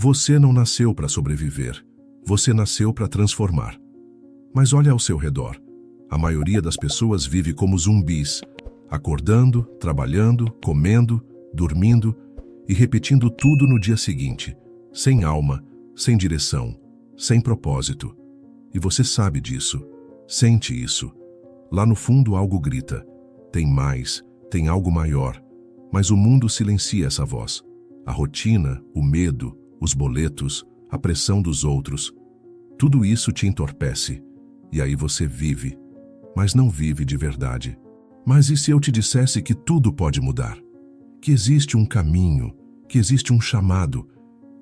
Você não nasceu para sobreviver. Você nasceu para transformar. Mas olha ao seu redor. A maioria das pessoas vive como zumbis, acordando, trabalhando, comendo, dormindo e repetindo tudo no dia seguinte, sem alma, sem direção, sem propósito. E você sabe disso, sente isso. Lá no fundo algo grita, tem mais, tem algo maior, mas o mundo silencia essa voz. A rotina, o medo, os boletos, a pressão dos outros, tudo isso te entorpece. E aí você vive, mas não vive de verdade. Mas e se eu te dissesse que tudo pode mudar? Que existe um caminho, que existe um chamado,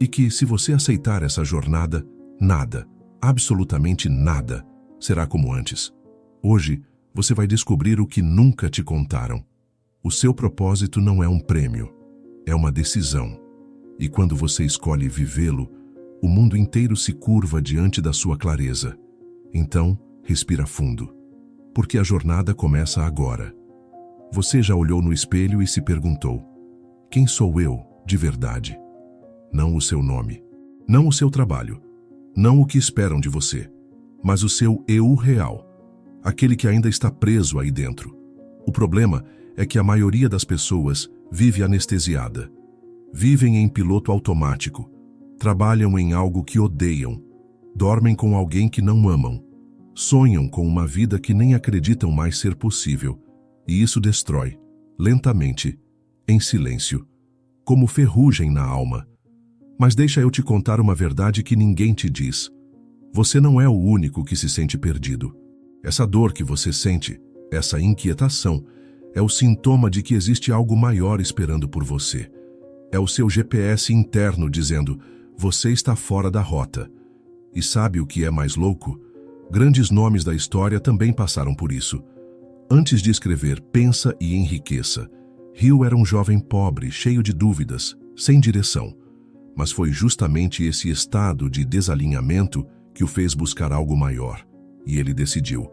e que se você aceitar essa jornada, nada, absolutamente nada, será como antes. Hoje, você vai descobrir o que nunca te contaram. O seu propósito não é um prêmio, é uma decisão. E quando você escolhe vivê-lo, o mundo inteiro se curva diante da sua clareza. Então, respira fundo, porque a jornada começa agora. Você já olhou no espelho e se perguntou: quem sou eu, de verdade? Não o seu nome, não o seu trabalho, não o que esperam de você, mas o seu eu real, aquele que ainda está preso aí dentro. O problema é que a maioria das pessoas vive anestesiada. Vivem em piloto automático, trabalham em algo que odeiam, dormem com alguém que não amam, sonham com uma vida que nem acreditam mais ser possível, e isso destrói, lentamente, em silêncio, como ferrugem na alma. Mas deixa eu te contar uma verdade que ninguém te diz. Você não é o único que se sente perdido. Essa dor que você sente, essa inquietação, é o sintoma de que existe algo maior esperando por você. É o seu GPS interno dizendo: você está fora da rota. E sabe o que é mais louco? Grandes nomes da história também passaram por isso. Antes de escrever Pensa e Enriqueça, Hill era um jovem pobre, cheio de dúvidas, sem direção. Mas foi justamente esse estado de desalinhamento que o fez buscar algo maior. E ele decidiu: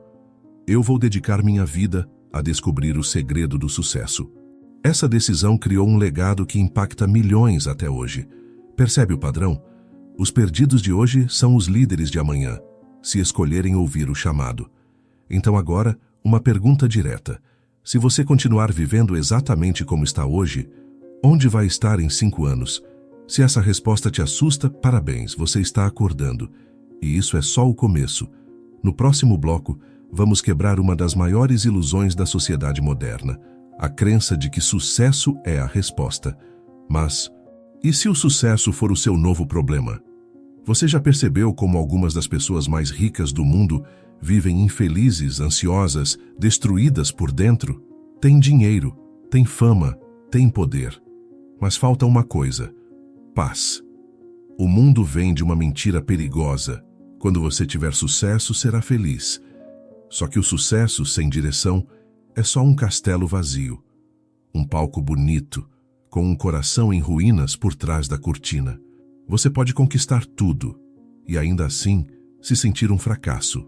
eu vou dedicar minha vida a descobrir o segredo do sucesso. Essa decisão criou um legado que impacta milhões até hoje. Percebe o padrão? Os perdidos de hoje são os líderes de amanhã, se escolherem ouvir o chamado. Então agora, uma pergunta direta. Se você continuar vivendo exatamente como está hoje, onde vai estar em 5 anos? Se essa resposta te assusta, parabéns, você está acordando. E isso é só o começo. No próximo bloco, vamos quebrar uma das maiores ilusões da sociedade moderna, a crença de que sucesso é a resposta. Mas, e se o sucesso for o seu novo problema? Você já percebeu como algumas das pessoas mais ricas do mundo vivem infelizes, ansiosas, destruídas por dentro? Tem dinheiro, tem fama, tem poder. Mas falta uma coisa: paz. O mundo vende uma mentira perigosa. Quando você tiver sucesso, será feliz. Só que o sucesso sem direção é só um castelo vazio. Um palco bonito, com um coração em ruínas por trás da cortina. Você pode conquistar tudo e ainda assim se sentir um fracasso.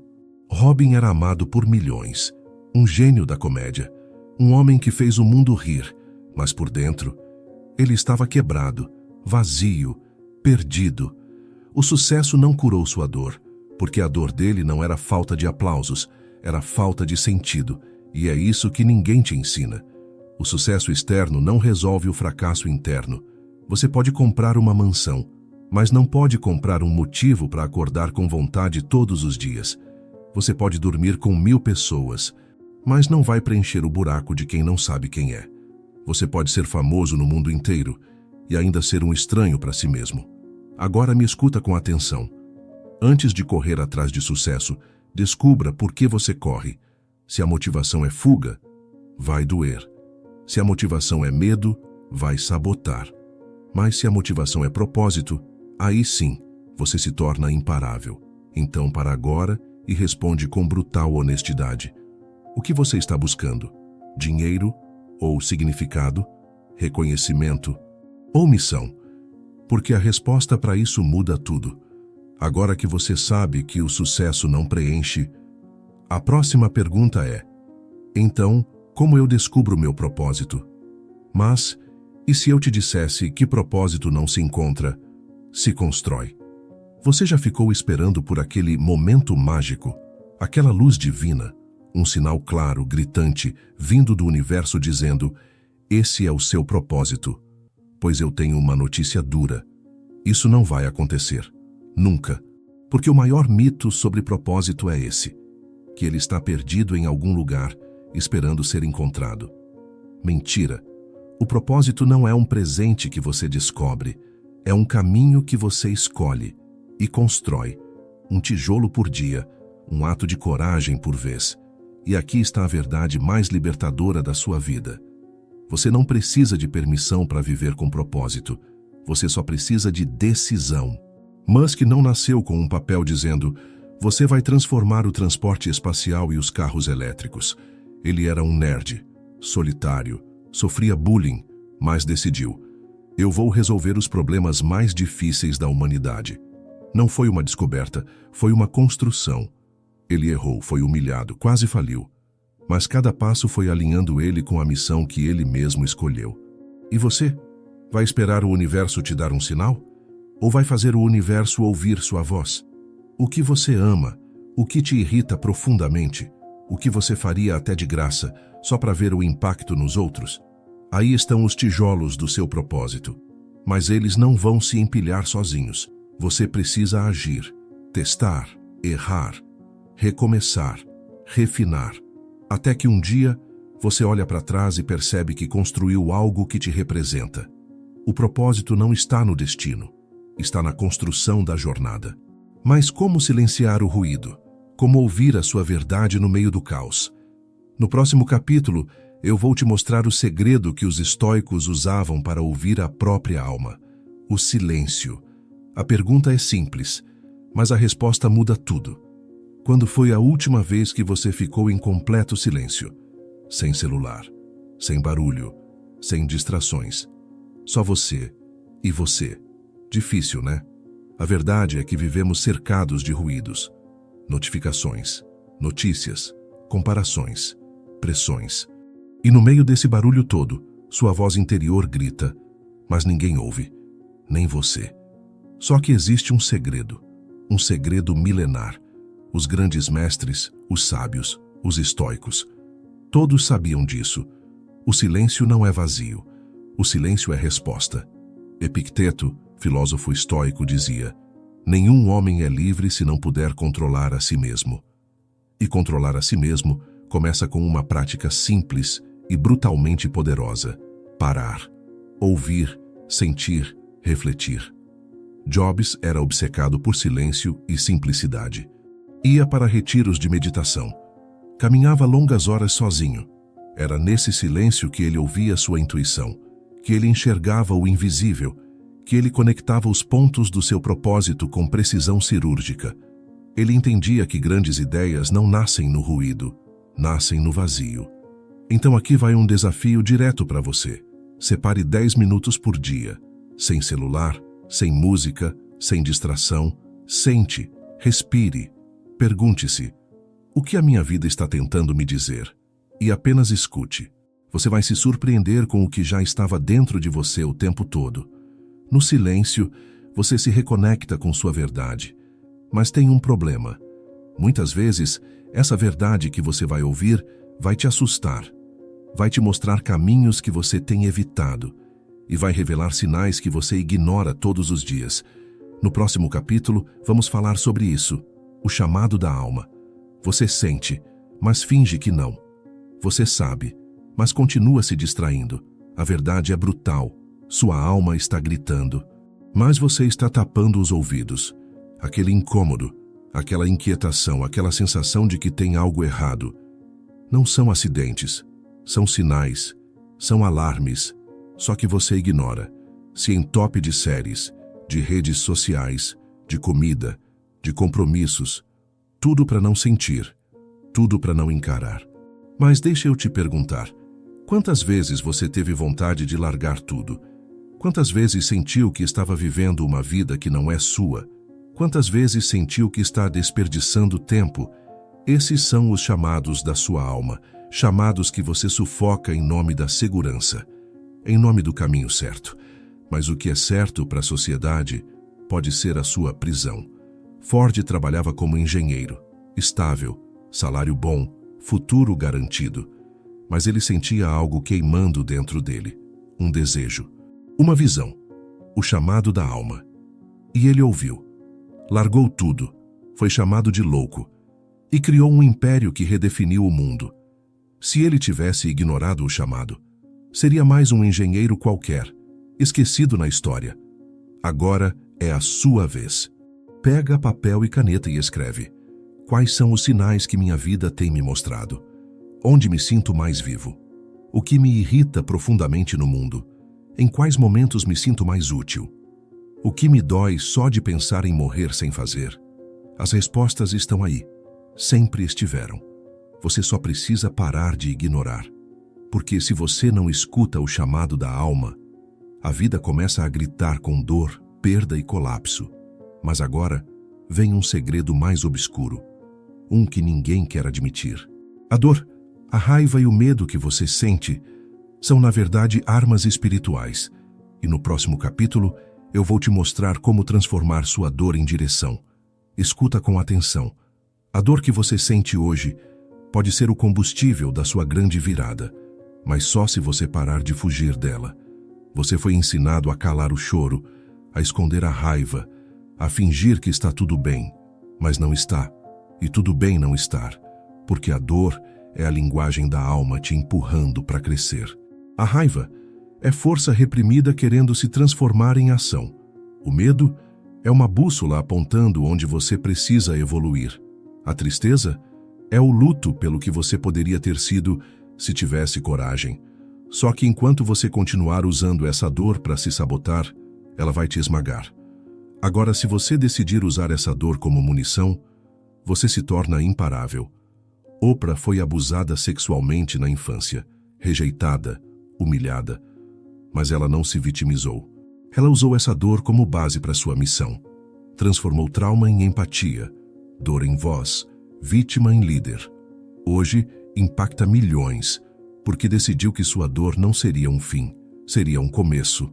Robin era amado por milhões, um gênio da comédia, um homem que fez o mundo rir, mas por dentro ele estava quebrado, vazio, perdido. O sucesso não curou sua dor, porque a dor dele não era falta de aplausos, era falta de sentido, e é isso que ninguém te ensina. O sucesso externo não resolve o fracasso interno. Você pode comprar uma mansão, mas não pode comprar um motivo para acordar com vontade todos os dias. Você pode dormir com 1000 pessoas, mas não vai preencher o buraco de quem não sabe quem é. Você pode ser famoso no mundo inteiro e ainda ser um estranho para si mesmo. Agora me escuta com atenção. Antes de correr atrás de sucesso, descubra por que você corre. Se a motivação é fuga, vai doer. Se a motivação é medo, vai sabotar. Mas se a motivação é propósito, aí sim, você se torna imparável. Então para agora e responde com brutal honestidade. O que você está buscando? Dinheiro ou significado? Reconhecimento ou missão? Porque a resposta para isso muda tudo. Agora que você sabe que o sucesso não preenche, a próxima pergunta é: então, como eu descubro meu propósito? Mas, e se eu te dissesse que propósito não se encontra? se constrói. Você já ficou esperando por aquele momento mágico, aquela luz divina, um sinal claro, gritante, vindo do universo dizendo: esse é o seu propósito. Pois eu tenho uma notícia dura. Isso não vai acontecer. Nunca. Porque o maior mito sobre propósito é esse: que ele está perdido em algum lugar, esperando ser encontrado. Mentira. O propósito não é um presente que você descobre, é um caminho que você escolhe e constrói, um tijolo por dia, um ato de coragem por vez. E aqui está a verdade mais libertadora da sua vida. Você não precisa de permissão para viver com propósito, você só precisa de decisão. Musk não nasceu com um papel dizendo: você vai transformar o transporte espacial e os carros elétricos. Ele era um nerd, solitário, sofria bullying, mas decidiu: eu vou resolver os problemas mais difíceis da humanidade. Não foi uma descoberta, foi uma construção. Ele errou, foi humilhado, quase faliu. Mas cada passo foi alinhando ele com a missão que ele mesmo escolheu. E você? Vai esperar o universo te dar um sinal? Ou vai fazer o universo ouvir sua voz? O que você ama? O que te irrita profundamente? O que você faria até de graça, só para ver o impacto nos outros? Aí estão os tijolos do seu propósito. Mas eles não vão se empilhar sozinhos. Você precisa agir, testar, errar, recomeçar, refinar. Até que um dia, você olha para trás e percebe que construiu algo que te representa. O propósito não está no destino, está na construção da jornada. Mas como silenciar o ruído? Como ouvir a sua verdade no meio do caos? No próximo capítulo, eu vou te mostrar o segredo que os estoicos usavam para ouvir a própria alma: o silêncio. A pergunta é simples, mas a resposta muda tudo. Quando foi a última vez que você ficou em completo silêncio? Sem celular, sem barulho, sem distrações. Só você e você. Difícil, né? A verdade é que vivemos cercados de ruídos. Notificações, notícias, comparações, pressões. E no meio desse barulho todo, sua voz interior grita, mas ninguém ouve, nem você. Só que existe um segredo milenar. Os grandes mestres, os sábios, os estoicos, todos sabiam disso. O silêncio não é vazio, o silêncio é resposta. Epicteto, filósofo estoico, dizia: nenhum homem é livre se não puder controlar a si mesmo. E controlar a si mesmo começa com uma prática simples e brutalmente poderosa: parar, ouvir, sentir, refletir. Jobs era obcecado por silêncio e simplicidade. Ia para retiros de meditação. Caminhava longas horas sozinho. Era nesse silêncio que ele ouvia sua intuição, que ele enxergava o invisível, que ele conectava os pontos do seu propósito com precisão cirúrgica. Ele entendia que grandes ideias não nascem no ruído, nascem no vazio. Então aqui vai um desafio direto para você. Separe 10 minutos por dia, sem celular, sem música, sem distração. Sente, respire, pergunte-se: o que a minha vida está tentando me dizer? E apenas escute. Você vai se surpreender com o que já estava dentro de você o tempo todo. No silêncio, você se reconecta com sua verdade. Mas tem um problema. Muitas vezes, essa verdade que você vai ouvir vai te assustar. Vai te mostrar caminhos que você tem evitado. E vai revelar sinais que você ignora todos os dias. No próximo capítulo, vamos falar sobre isso. O chamado da alma. Você sente, mas finge que não. Você sabe, mas continua se distraindo. A verdade é brutal. Sua alma está gritando. Mas você está tapando os ouvidos. Aquele incômodo, aquela inquietação, aquela sensação de que tem algo errado. Não são acidentes, são sinais, são alarmes. Só que você ignora. Se entope de séries, de redes sociais, de comida, de compromissos. Tudo para não sentir, tudo para não encarar. Mas deixa eu te perguntar, quantas vezes você teve vontade de largar tudo? Quantas vezes sentiu que estava vivendo uma vida que não é sua? Quantas vezes sentiu que está desperdiçando tempo? Esses são os chamados da sua alma, chamados que você sufoca em nome da segurança, em nome do caminho certo. Mas o que é certo para a sociedade, pode ser a sua prisão. Ford trabalhava como engenheiro, estável, salário bom, futuro garantido. Mas ele sentia algo queimando dentro dele, um desejo, uma visão, o chamado da alma. E ele ouviu. Largou tudo, foi chamado de louco e criou um império que redefiniu o mundo. Se ele tivesse ignorado o chamado, seria mais um engenheiro qualquer, esquecido na história. Agora é a sua vez. Pega papel e caneta e escreve. Quais são os sinais que minha vida tem me mostrado? Onde me sinto mais vivo? O que me irrita profundamente no mundo? Em quais momentos me sinto mais útil? O que me dói só de pensar em morrer sem fazer? As respostas estão aí. Sempre estiveram. Você só precisa parar de ignorar. Porque se você não escuta o chamado da alma, a vida começa a gritar com dor, perda e colapso. Mas agora vem um segredo mais obscuro. Um que ninguém quer admitir. A dor, a raiva e o medo que você sente são, na verdade, armas espirituais. E no próximo capítulo, eu vou te mostrar como transformar sua dor em direção. Escuta com atenção. A dor que você sente hoje pode ser o combustível da sua grande virada, mas só se você parar de fugir dela. Você foi ensinado a calar o choro, a esconder a raiva, a fingir que está tudo bem, mas não está. E tudo bem não estar, porque a dor é a linguagem da alma te empurrando para crescer. A raiva é força reprimida querendo se transformar em ação. O medo é uma bússola apontando onde você precisa evoluir. A tristeza é o luto pelo que você poderia ter sido se tivesse coragem. Só que enquanto você continuar usando essa dor para se sabotar, ela vai te esmagar. Agora, se você decidir usar essa dor como munição, você se torna imparável. Oprah foi abusada sexualmente na infância, rejeitada, humilhada. Mas ela não se vitimizou. Ela usou essa dor como base para sua missão. Transformou trauma em empatia, dor em voz, vítima em líder. Hoje, impacta milhões, porque decidiu que sua dor não seria um fim, seria um começo.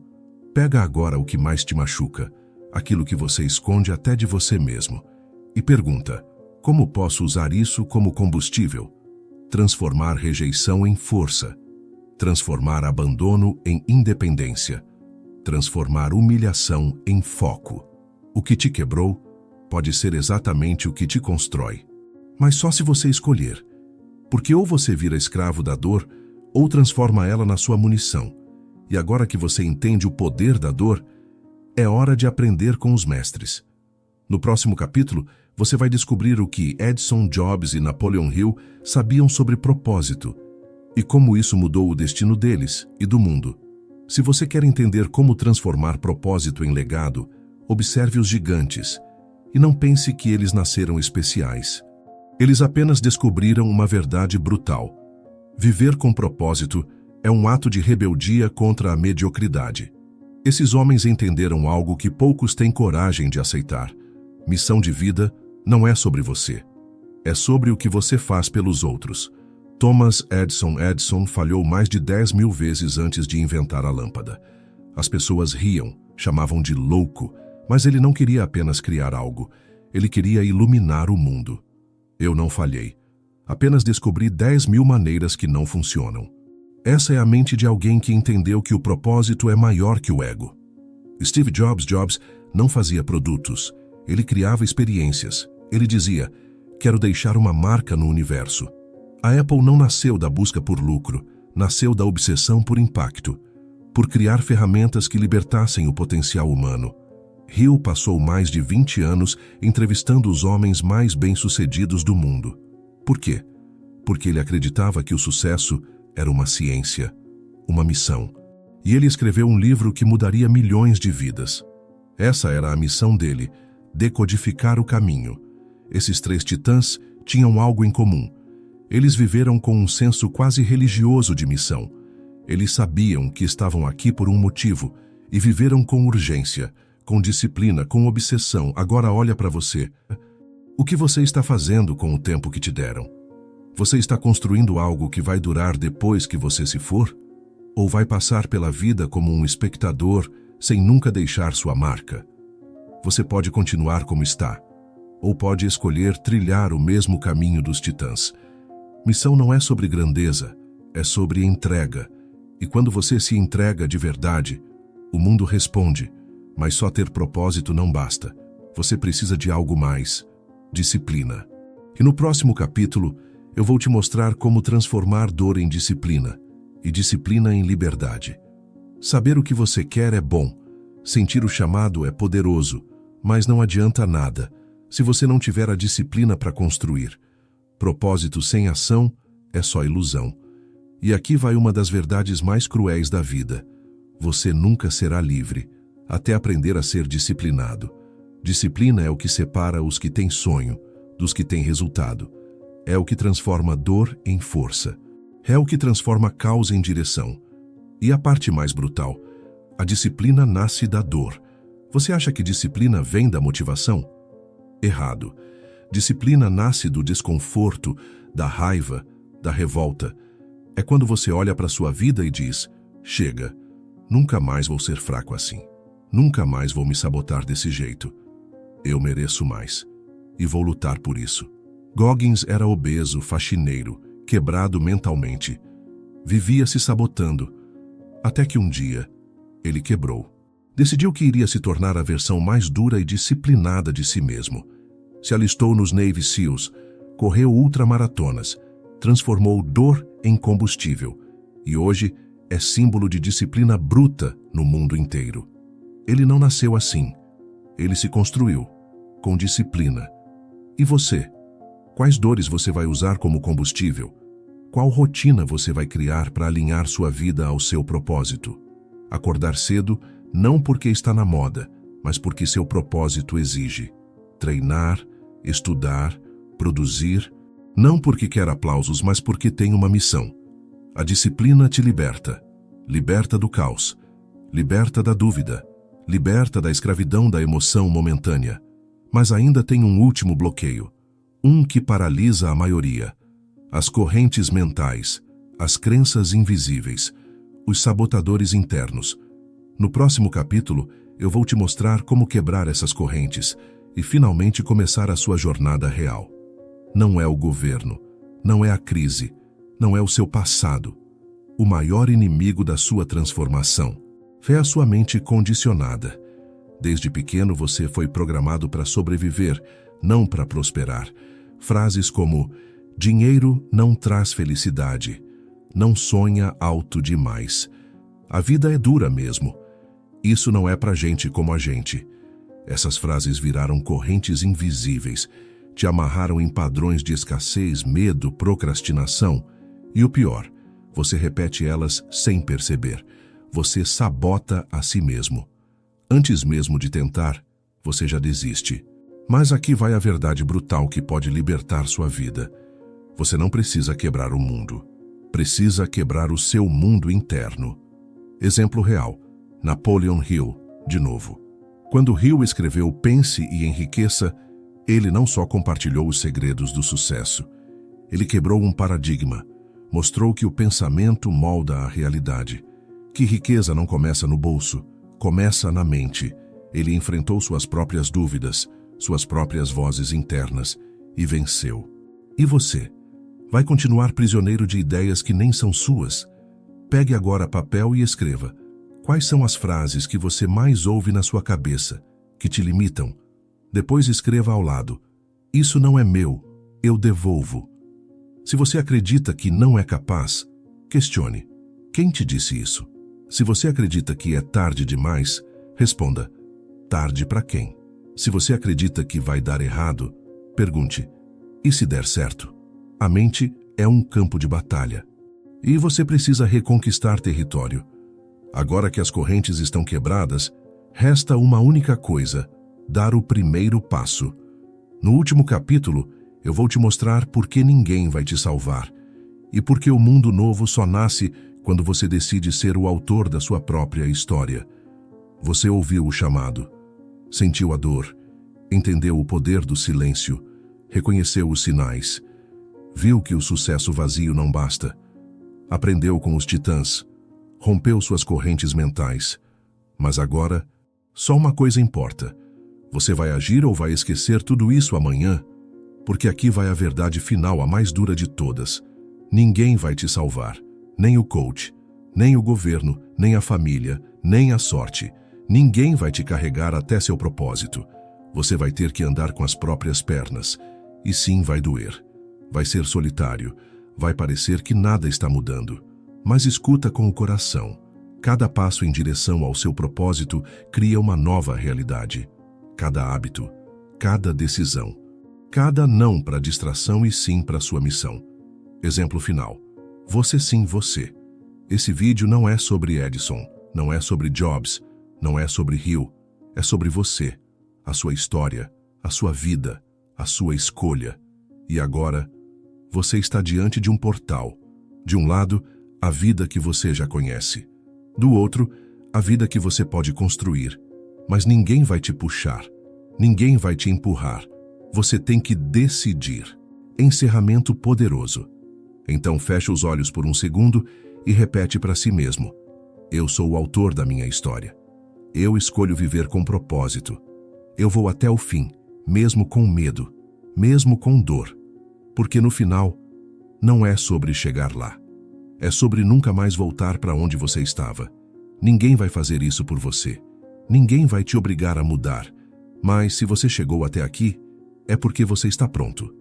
Pega agora o que mais te machuca, aquilo que você esconde até de você mesmo, e pergunta: como posso usar isso como combustível? Transformar rejeição em força. Transformar abandono em independência. Transformar humilhação em foco. O que te quebrou pode ser exatamente o que te constrói. Mas só se você escolher. Porque ou você vira escravo da dor, ou transforma ela na sua munição. E agora que você entende o poder da dor, é hora de aprender com os mestres. No próximo capítulo, você vai descobrir o que Edison, Jobs e Napoleon Hill sabiam sobre propósito e como isso mudou o destino deles e do mundo. Se você quer entender como transformar propósito em legado, observe os gigantes e não pense que eles nasceram especiais. Eles apenas descobriram uma verdade brutal. Viver com propósito é um ato de rebeldia contra a mediocridade. Esses homens entenderam algo que poucos têm coragem de aceitar. Missão de vida não é sobre você. É sobre o que você faz pelos outros. Thomas Edison falhou mais de 10.000 vezes antes de inventar a lâmpada. As pessoas riam, chamavam de louco, mas ele não queria apenas criar algo. Ele queria iluminar o mundo. Eu não falhei. Apenas descobri 10.000 maneiras que não funcionam. Essa é a mente de alguém que entendeu que o propósito é maior que o ego. Steve Jobs não fazia produtos. Ele criava experiências. Ele dizia: quero deixar uma marca no universo. A Apple não nasceu da busca por lucro, nasceu da obsessão por impacto, por criar ferramentas que libertassem o potencial humano. Hill passou mais de 20 anos entrevistando os homens mais bem-sucedidos do mundo. Por quê? Porque ele acreditava que o sucesso era uma ciência, uma missão. E ele escreveu um livro que mudaria milhões de vidas. Essa era a missão dele: decodificar o caminho. Esses 3 titãs tinham algo em comum. Eles viveram com um senso quase religioso de missão. Eles sabiam que estavam aqui por um motivo e viveram com urgência, com disciplina, com obsessão. Agora olha para você. O que você está fazendo com o tempo que te deram? Você está construindo algo que vai durar depois que você se for? Ou vai passar pela vida como um espectador sem nunca deixar sua marca? Você pode continuar como está, ou pode escolher trilhar o mesmo caminho dos titãs. Missão não é sobre grandeza, é sobre entrega. E quando você se entrega de verdade, o mundo responde, mas só ter propósito não basta. Você precisa de algo mais: disciplina. E no próximo capítulo, eu vou te mostrar como transformar dor em disciplina e disciplina em liberdade. Saber o que você quer é bom, sentir o chamado é poderoso, mas não adianta nada se você não tiver a disciplina para construir. Propósito sem ação é só ilusão. E aqui vai uma das verdades mais cruéis da vida: você nunca será livre até aprender a ser disciplinado. Disciplina é o que separa os que têm sonho dos que têm resultado. É o que transforma dor em força. É o que transforma caos em direção. E a parte mais brutal: a disciplina nasce da dor. Você acha que disciplina vem da motivação? Errado. Disciplina nasce do desconforto, da raiva, da revolta. É quando você olha para sua vida e diz: chega, nunca mais vou ser fraco assim. Nunca mais vou me sabotar desse jeito. Eu mereço mais. E vou lutar por isso. Goggins era obeso, faxineiro, quebrado mentalmente. Vivia se sabotando. Até que um dia, ele quebrou. Decidiu que iria se tornar a versão mais dura e disciplinada de si mesmo. Se alistou nos Navy SEALs, correu ultramaratonas, transformou dor em combustível e hoje é símbolo de disciplina bruta no mundo inteiro. Ele não nasceu assim. Ele se construiu com disciplina. E você? Quais dores você vai usar como combustível? Qual rotina você vai criar para alinhar sua vida ao seu propósito? Acordar cedo, não porque está na moda, mas porque seu propósito exige. Treinar, estudar, produzir, não porque quer aplausos, mas porque tem uma missão. A disciplina te liberta. Liberta do caos. Liberta da dúvida. Liberta da escravidão da emoção momentânea. Mas ainda tem um último bloqueio. Um que paralisa a maioria. As correntes mentais, as crenças invisíveis, os sabotadores internos. No próximo capítulo, eu vou te mostrar como quebrar essas correntes e finalmente começar a sua jornada real. Não é o governo, não é a crise, não é o seu passado. O maior inimigo da sua transformação é a sua mente condicionada. Desde pequeno você foi programado para sobreviver, não para prosperar. Frases como: dinheiro não traz felicidade, não sonha alto demais. A vida é dura mesmo. Isso não é para gente como a gente. Essas frases viraram correntes invisíveis, te amarraram em padrões de escassez, medo, procrastinação. E o pior, você repete elas sem perceber. Você sabota a si mesmo. Antes mesmo de tentar, você já desiste. Mas aqui vai a verdade brutal que pode libertar sua vida. Você não precisa quebrar o mundo. Precisa quebrar o seu mundo interno. Exemplo real: Napoleon Hill, de novo. Quando Hill escreveu Pense e Enriqueça, ele não só compartilhou os segredos do sucesso. Ele quebrou um paradigma. Mostrou que o pensamento molda a realidade. Que riqueza não começa no bolso, começa na mente. Ele enfrentou suas próprias dúvidas, suas próprias vozes internas e venceu. E você? Vai continuar prisioneiro de ideias que nem são suas? Pegue agora papel e escreva. Quais são as frases que você mais ouve na sua cabeça, que te limitam? Depois escreva ao lado: isso não é meu, eu devolvo. Se você acredita que não é capaz, questione: quem te disse isso? Se você acredita que é tarde demais, responda: tarde para quem? Se você acredita que vai dar errado, pergunte: e se der certo? A mente é um campo de batalha. E você precisa reconquistar território. Agora que as correntes estão quebradas, resta uma única coisa: dar o primeiro passo. No último capítulo, eu vou te mostrar por que ninguém vai te salvar e por que o mundo novo só nasce quando você decide ser o autor da sua própria história. Você ouviu o chamado, sentiu a dor, entendeu o poder do silêncio, reconheceu os sinais, viu que o sucesso vazio não basta, aprendeu com os titãs, rompeu suas correntes mentais. Mas agora, só uma coisa importa: Você vai agir ou vai esquecer tudo isso amanhã? Porque aqui vai a verdade final, a mais dura de todas. Ninguém vai te salvar. Nem o coach, nem o governo, nem a família, nem a sorte. Ninguém vai te carregar até seu propósito. Você vai ter que andar com as próprias pernas. E sim, vai doer. Vai ser solitário. Vai parecer que nada está mudando. Mas escuta com o coração. Cada passo em direção ao seu propósito cria uma nova realidade. Cada hábito, cada decisão, cada não para distração e sim para sua missão. Exemplo final. Você sim, você. Esse vídeo não é sobre Edison, não é sobre Jobs, não é sobre Hill. É sobre você, a sua história, a sua vida, a sua escolha. E agora, você está diante de um portal. De um lado, a vida que você já conhece. Do outro, a vida que você pode construir. Mas ninguém vai te puxar. Ninguém vai te empurrar. Você tem que decidir. Encerramento poderoso. Então feche os olhos por um segundo e repete para si mesmo. Eu sou o autor da minha história. Eu escolho viver com propósito. Eu vou até o fim, mesmo com medo, mesmo com dor. Porque no final, não é sobre chegar lá. É sobre nunca mais voltar para onde você estava. Ninguém vai fazer isso por você. Ninguém vai te obrigar a mudar. Mas se você chegou até aqui, é porque você está pronto.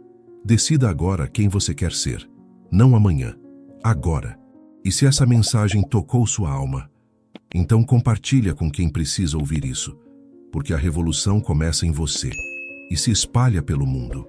Decida agora quem você quer ser. Não amanhã. Agora. E se essa mensagem tocou sua alma, então compartilha com quem precisa ouvir isso. Porque a revolução começa em você e se espalha pelo mundo.